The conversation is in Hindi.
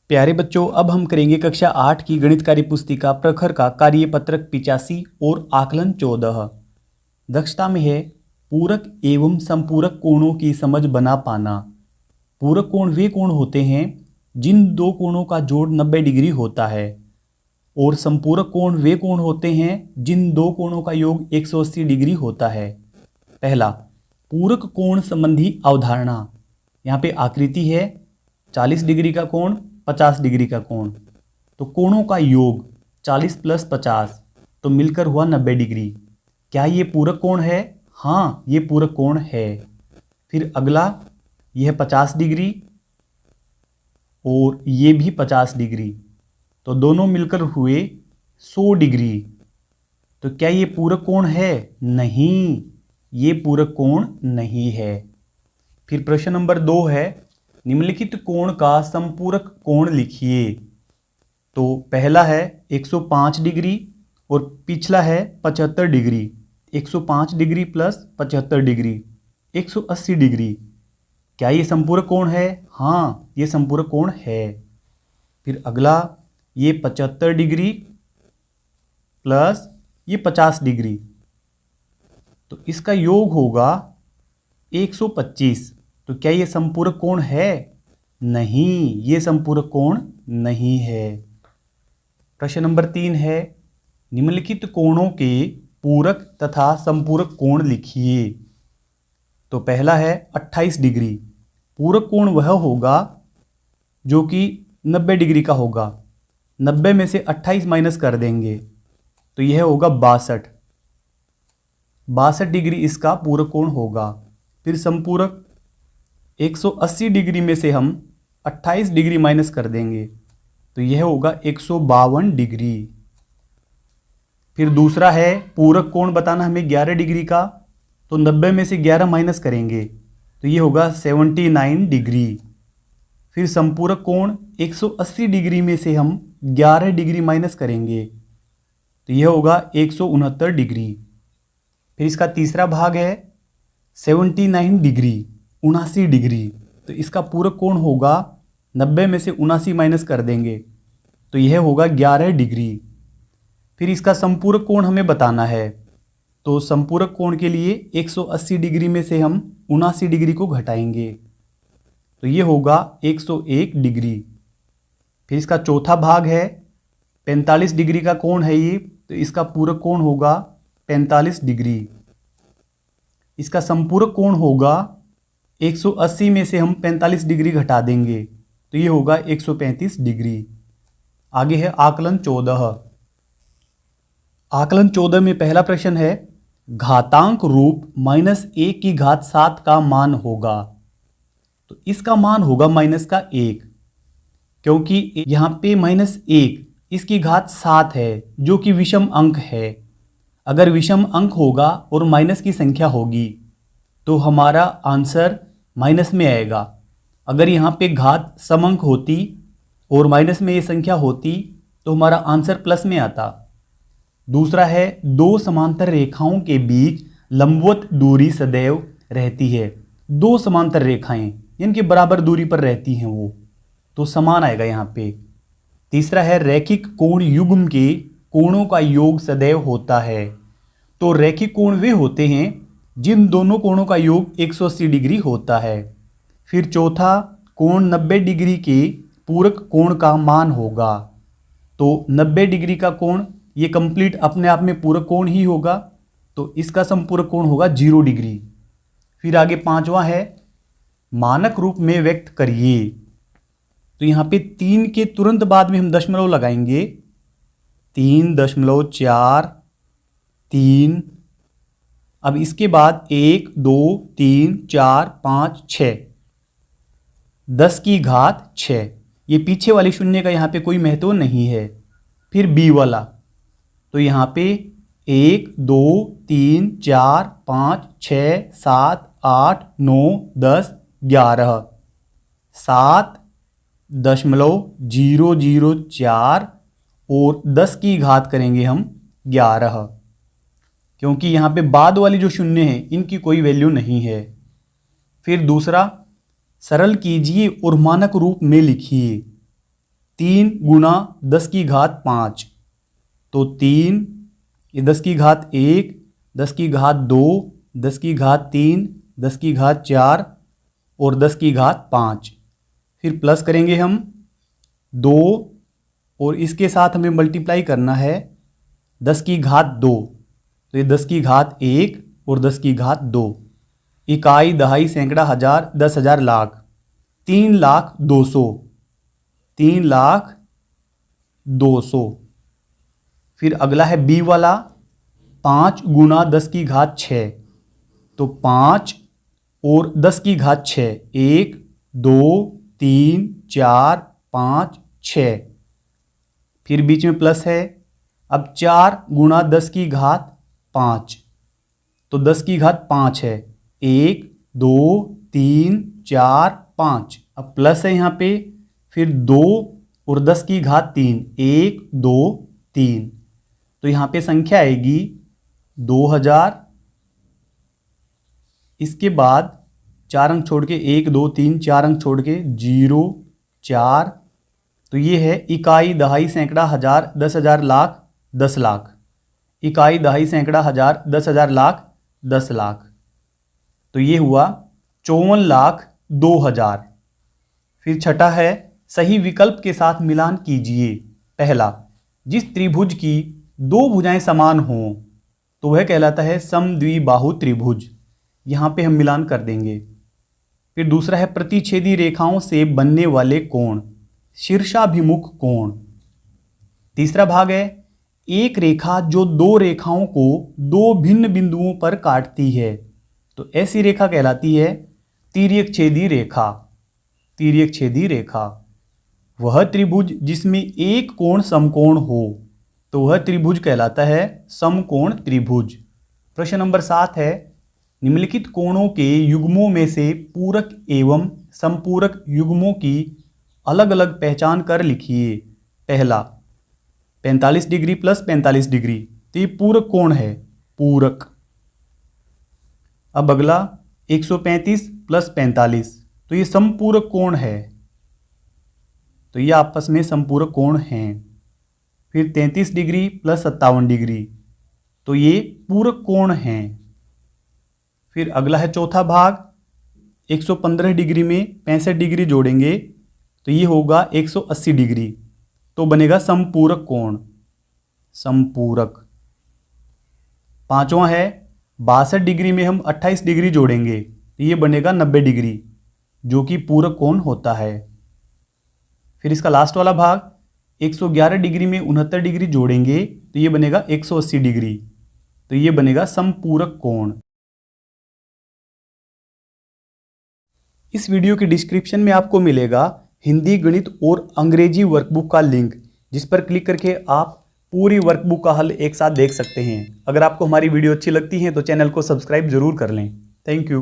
प्यारे बच्चों, अब हम करेंगे कक्षा 8 की गणित कार्य पुस्तिका प्रखर का कार्यपत्रक 85 और आकलन 14। दक्षता में है पूरक एवं संपूरक कोणों की समझ बना पाना। पूरक कोण वे कोण होते हैं जिन दो कोणों का जोड़ 90 डिग्री होता है, और संपूरक कोण वे कोण होते हैं जिन दो कोणों का योग 180 डिग्री होता है। पहला, पूरक कोण संबंधी अवधारणा। यहाँ पे आकृति है 40 डिग्री का कोण, 50 डिग्री का कोण, तो कोणों का योग 40 + 50 तो मिलकर हुआ 90 डिग्री। क्या ये पूरक कोण है? हाँ, ये पूरक कोण है। फिर अगला, यह 50 डिग्री और ये भी 50 डिग्री, तो दोनों मिलकर हुए 100 डिग्री। तो क्या ये पूरक कोण है? नहीं, ये पूरक कोण नहीं है। फिर प्रश्न नंबर 2 है, निम्नलिखित कोण का संपूरक कोण लिखिए। तो पहला है 105 डिग्री और पिछला है 75 डिग्री। 105 degree + 75 degree 180 degree. क्या ये संपूरक कोण है? हाँ, ये संपूरक कोण है। फिर अगला, ये 75 डिग्री प्लस ये 50 डिग्री, तो इसका योग होगा 125। तो क्या ये संपूरक कोण है? नहीं, ये संपूरक कोण नहीं है। प्रश्न नंबर 3 है, निम्नलिखित कोणों के पूरक तथा संपूरक कोण लिखिए। तो पहला है 28 डिग्री। पूरक कोण वह होगा जो कि 90 डिग्री का होगा। 90 में से 28 माइनस कर देंगे तो यह होगा 62। 62 डिग्री इसका पूरक कोण होगा। फिर संपूरक 180 डिग्री में से हम 28 डिग्री माइनस कर देंगे तो यह होगा 152 डिग्री। फिर दूसरा है पूरक कोण बताना हमें 11 डिग्री का, तो 90 में से 11 माइनस करेंगे तो यह होगा 79 डिग्री। फिर संपूरक कोण 180 डिग्री में से हम 11 डिग्री माइनस करेंगे तो यह होगा 169 डिग्री। फिर इसका तीसरा भाग है 79 डिग्री, 79 डिग्री, तो इसका पूरक कोण होगा 90 में से 79 माइनस कर देंगे तो यह होगा 11 डिग्री। फिर इसका संपूरक कोण हमें बताना है, तो संपूरक कोण के लिए 180 डिग्री में से हम 79 डिग्री को घटाएंगे तो यह होगा 101 डिग्री। फिर इसका चौथा भाग है 45 डिग्री का कोण है ये, तो इसका पूरक कोण होगा 45 डिग्री। इसका संपूरक कोण होगा 180 में से हम 45 डिग्री घटा देंगे तो ये होगा 135 डिग्री। आगे है आकलन 14। आकलन 14 में पहला प्रश्न है, घातांक रूप -1/7 का मान होगा। तो इसका मान होगा -1, क्योंकि यहाँ पे -1 इसकी घात 7 है जो कि विषम अंक है। अगर विषम अंक होगा और माइनस की संख्या होगी तो हमारा आंसर माइनस में आएगा। अगर यहाँ पे घात सम अंक होती और माइनस में ये संख्या होती तो हमारा आंसर प्लस में आता। दूसरा है, दो समांतर रेखाओं के बीच लंबवत दूरी सदैव रहती है। दो समांतर रेखाएं इनके बराबर दूरी पर रहती हैं वो, तो समान आएगा यहाँ पे। तीसरा है, रैखिक कोण युग्म के कोणों का योग सदैव होता है। तो रैखिक कोण वे होते हैं जिन दोनों कोणों का योग 180 डिग्री होता है। फिर चौथा, कोण 90 डिग्री के पूरक कोण का मान होगा। तो 90 डिग्री का कोण ये कंप्लीट अपने आप में पूरक कोण ही होगा, तो इसका संपूरक कोण होगा 0 डिग्री। फिर आगे पांचवा है, मानक रूप में व्यक्त करिए। तो यहाँ पे 3 के तुरंत बाद में हम दशमलव लगाएंगे। 3.4 3। अब इसके बाद 1 2 3 4 5 6, 10 की घात 6। ये पीछे वाले शून्य का यहाँ पे कोई महत्व नहीं है। फिर b वाला, तो यहाँ पे 1 2 3 4 5 6 7 8 9 10 11, 7.004 और 10 की घात करेंगे हम 11, क्योंकि यहाँ पे बाद वाली जो शून्य है इनकी कोई वैल्यू नहीं है। फिर दूसरा, सरल कीजिए और मानक रूप में लिखिए। 3 गुना 10 की घात 5, तो 3, ये 10 की घात 1, 10 की घात 2, 10 की घात 3, 10 की घात 4 और 10 की घात 5। फिर प्लस करेंगे हम 2 और इसके साथ हमें मल्टीप्लाई करना है 10 की घात 2, तो ये 10 की घात 1 और 10 की घात 2। इकाई, दहाई, सैकड़ा, हजार, 10,000, लाख, 3,200,000, 3,200,000। फिर अगला है बी वाला, 5 गुना 10 की घात 6, तो 5 और 10 की घात 6, 1, 2, 3, 4, 5, 6। फिर बीच में प्लस है। अब 4 गुना 10 की घात 5, तो 10 की घात 5 है, 1, 2, 3, 4, 5। अब प्लस है यहाँ पे, फिर 2 और 10 की घात 3, 1, 2, 3। तो यहाँ पे संख्या आएगी 2000। इसके बाद 4 अंक छोड़ के 1, 2, 3, 4 अंक छोड़ के 0, 4। तो ये है इकाई, दहाई, सैकड़ा, हजार, 10,000, लाख, 10 लाख। इकाई, दहाई, सैकड़ा, हजार, 10,000, लाख, 10 लाख। तो ये हुआ 54,02,000। फिर छठा है, सही विकल्प के साथ मिलान कीजिए। पहला, जिस त्रिभुज की 2 भुजाएं समान हों तो वह कहलाता है समद्विबाहु त्रिभुज। यहां पे हम मिलान कर देंगे। फिर दूसरा है, प्रतिच्छेदी रेखाओं से बनने वाले कोण, शीर्षाभिमुख कोण। तीसरा भाग है, एक रेखा जो 2 रेखाओं को 2 भिन्न बिंदुओं पर काटती है, तो ऐसी रेखा कहलाती है तिर्यकछेदी रेखा। तिर्यकछेदी रेखा। वह त्रिभुज जिसमें एक कोण समकोण हो, तो वह त्रिभुज कहलाता है समकोण त्रिभुज। प्रश्न नंबर 7 है, निम्नलिखित कोणों के युग्मों में से पूरक एवं समपूरक युग्मों की अलग अलग पहचान कर लिखिए। पहला, 45 डिग्री प्लस 45 डिग्री, तो ये पूरक कोण है, पूरक। अब अगला 135 प्लस 45, तो ये समपूरक कोण है, तो ये आपस में समपूरक कोण हैं। फिर 33 डिग्री प्लस 57 डिग्री, तो ये पूरक कोण हैं। फिर अगला है चौथा भाग, 115 डिग्री में 65 डिग्री जोड़ेंगे तो ये होगा 180 डिग्री, तो बनेगा समपूरक कोण, समपूरक। पांचवा है, 62 डिग्री में हम 28 डिग्री जोड़ेंगे तो ये बनेगा 90 डिग्री, जो कि पूरक कोण होता है। फिर इसका लास्ट वाला भाग, 111 डिग्री में 69 डिग्री जोड़ेंगे तो ये बनेगा 180 डिग्री, तो ये बनेगा समपूरक कोण। इस वीडियो के डिस्क्रिप्शन में आपको मिलेगा हिंदी, गणित और अंग्रेजी वर्कबुक का लिंक, जिस पर क्लिक करके आप पूरी वर्कबुक का हल एक साथ देख सकते हैं। अगर आपको हमारी वीडियो अच्छी लगती है तो चैनल को सब्सक्राइब जरूर कर लें। Thank you.